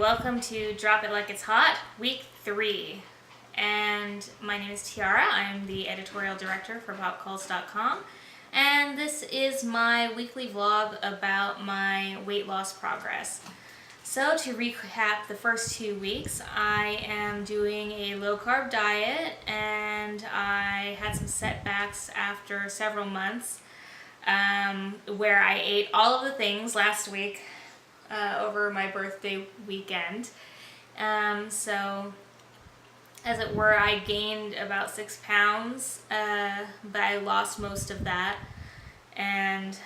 Welcome to Drop It Like It's Hot, week 3. And my name is Tiarra. I'm the editorial director for popcults.com. And this is my weekly vlog about my weight loss progress. So to recap the first 2 weeks, I am doing a low-carb diet, and I had some setbacks after several months where I ate all of the things last week over my birthday weekend. So as it were, I gained about 6 pounds, but I lost most of that. And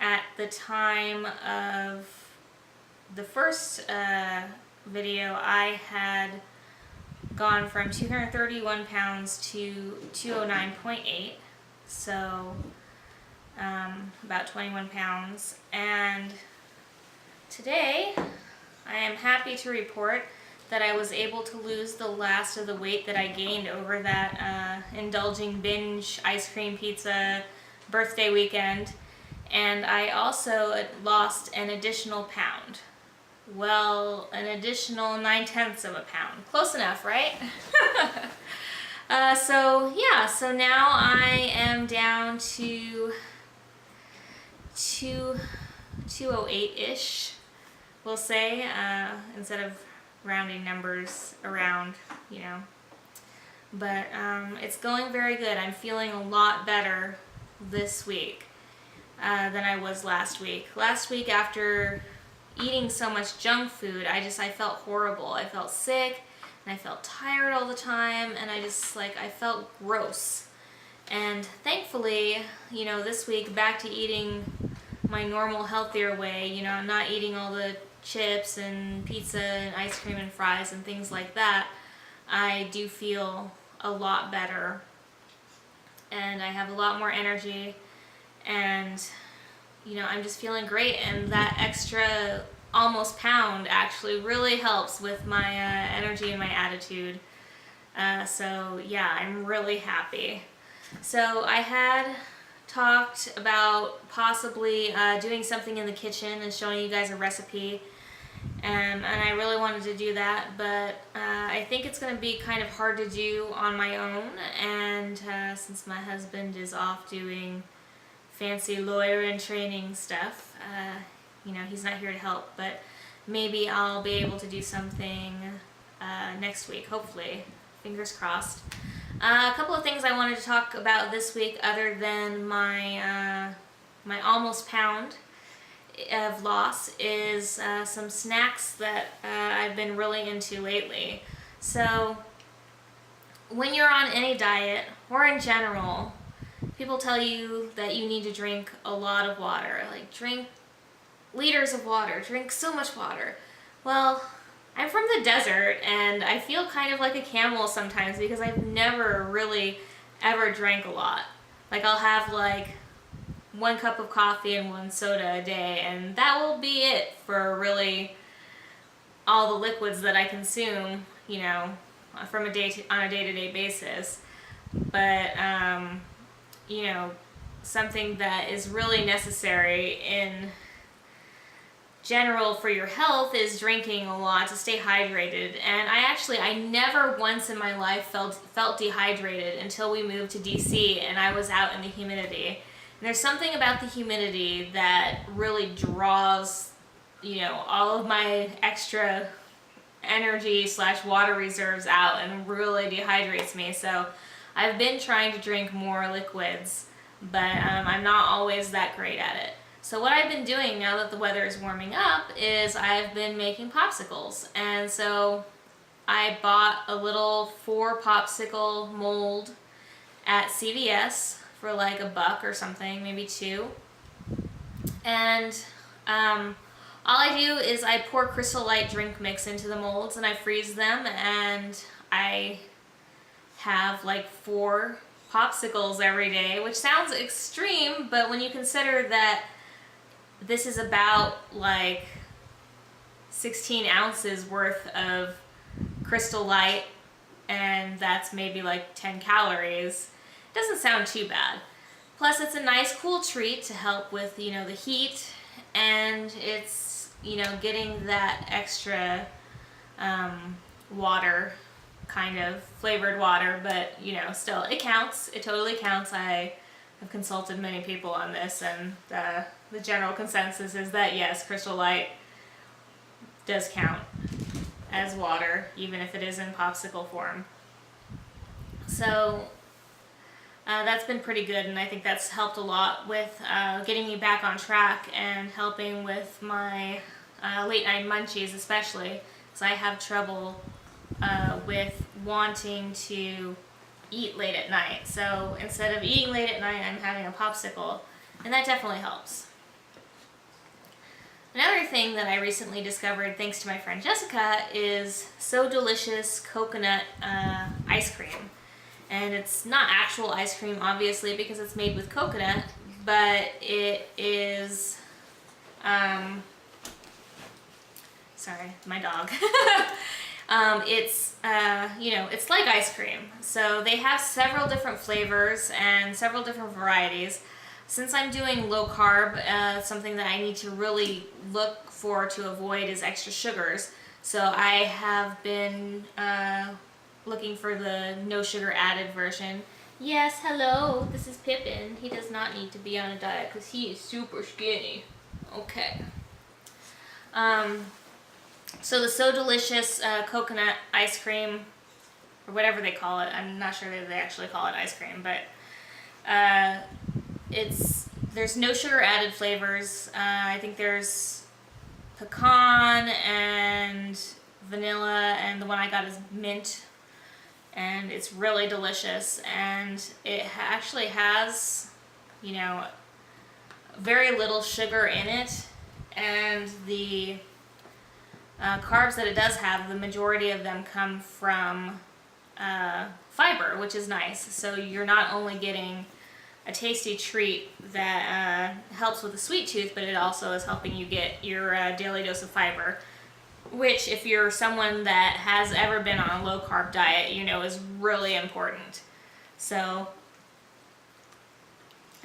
at the time of the first video, I had gone from 231 pounds to 209.8, so about 21 pounds. And today I am happy to report that I was able to lose the last of the weight that I gained over that indulging binge ice cream pizza birthday weekend. And I also lost an additional pound. Well, an additional 9/10 of a pound. Close enough, right? So now I am down to 208-ish, we'll say, instead of rounding numbers around, you know. But it's going very good. I'm feeling a lot better this week than I was last week. Last week, after eating so much junk food, I felt horrible. I felt sick, and I felt tired all the time, and I felt gross. And thankfully, you know, this week back to eating my normal, healthier way. You know, I'm not eating all the chips and pizza and ice cream and fries and things like that. I do feel a lot better, and I have a lot more energy, and you know, I'm just feeling great. And that extra almost pound actually really helps with my energy and my attitude. So yeah, I'm really happy. So I had talked about possibly doing something in the kitchen and showing you guys a recipe, and I really wanted to do that, but I think it's going to be kind of hard to do on my own. And since my husband is off doing fancy lawyer in training stuff, you know, he's not here to help, but maybe I'll be able to do something next week, hopefully. Fingers crossed. A couple of things I wanted to talk about this week, other than my my almost pound of loss, is some snacks that I've been really into lately. So when you're on any diet, or in general, people tell you that you need to drink a lot of water, like drink liters of water, drink so much water. Well, I'm from the desert, and I feel kind of like a camel sometimes because I've never really ever drank a lot. Like, I'll have like 1 cup of coffee and 1 soda a day, and that will be it for really all the liquids that I consume, you know, from on a day-to-day basis. But you know, something that is really necessary in general for your health is drinking a lot to stay hydrated. And I never once in my life felt dehydrated until we moved to DC and I was out in the humidity. And there's something about the humidity that really draws, you know, all of my extra energy / water reserves out and really dehydrates me. So I've been trying to drink more liquids, but I'm not always that great at it. So what I've been doing now that the weather is warming up is I've been making popsicles. And so I bought a little 4 popsicle mold at CVS for like $1 or something, maybe 2. And all I do is I pour Crystal Light drink mix into the molds and I freeze them, and I have like 4 popsicles every day, which sounds extreme, but when you consider that this is about like 16 ounces worth of Crystal Light, and that's maybe like 10 calories, it doesn't sound too bad. Plus, it's a nice cool treat to help with, you know, the heat, and it's, you know, getting that extra water, kind of flavored water, but you know, still it counts. It totally counts. I have consulted many people on this, and the general consensus is that yes, Crystal Light does count as water, even if it is in popsicle form. So that's been pretty good, and I think that's helped a lot with getting me back on track and helping with my late night munchies, especially because I have trouble with wanting to eat late at night. So instead of eating late at night, I'm having a popsicle, and that definitely helps. Another thing that I recently discovered, thanks to my friend Jessica, is So Delicious coconut ice cream. And it's not actual ice cream, obviously, because it's made with coconut, but it is, sorry, my dog. It's, you know, it's like ice cream. So they have several different flavors and several different varieties. Since I'm doing low carb, something that I need to really look for to avoid is extra sugars. So I have been looking for the no sugar added version. Yes, hello, this is Pippin. He does not need to be on a diet because he is super skinny. Okay. So the So Delicious coconut ice cream, or whatever they call it, I'm not sure that they actually call it ice cream, but there's no sugar added flavors. I think there's pecan and vanilla, and the one I got is mint, and it's really delicious, and it actually has, you know, very little sugar in it, and the carbs that it does have, the majority of them come from fiber, which is nice. So you're not only getting a tasty treat that helps with the sweet tooth, but it also is helping you get your daily dose of fiber, which if you're someone that has ever been on a low carb diet, you know is really important. So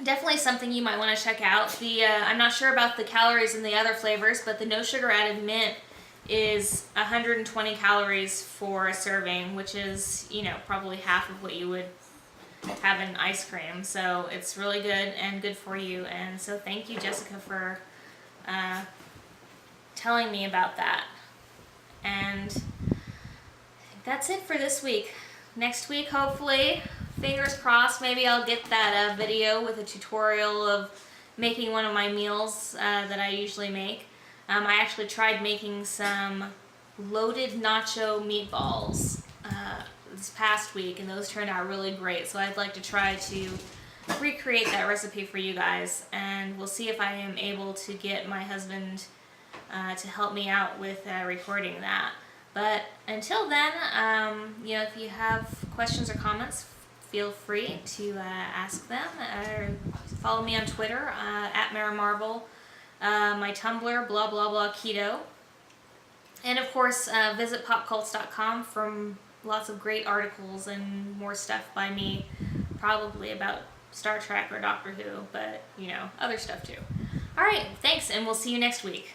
definitely something you might want to check out. I'm not sure about the calories in the other flavors, but the no sugar added mint is 120 calories for a serving, which is, you know, probably half of what you would have in ice cream. So it's really good and good for you. And so thank you, Jessica, for telling me about that. And I think that's it for this week. Next week, hopefully, fingers crossed, maybe I'll get that video with a tutorial of making one of my meals that I usually make. I actually tried making some loaded nacho meatballs this past week, and those turned out really great. So I'd like to try to recreate that recipe for you guys, and we'll see if I am able to get my husband to help me out with recording that. But until then, you know, if you have questions or comments, feel free to ask them, or follow me on Twitter at MaraMarvel, my Tumblr, blah blah blah keto, and of course visit popcults.com for lots of great articles and more stuff by me, probably about Star Trek or Doctor Who, but you know, other stuff too. Alright, thanks, and we'll see you next week.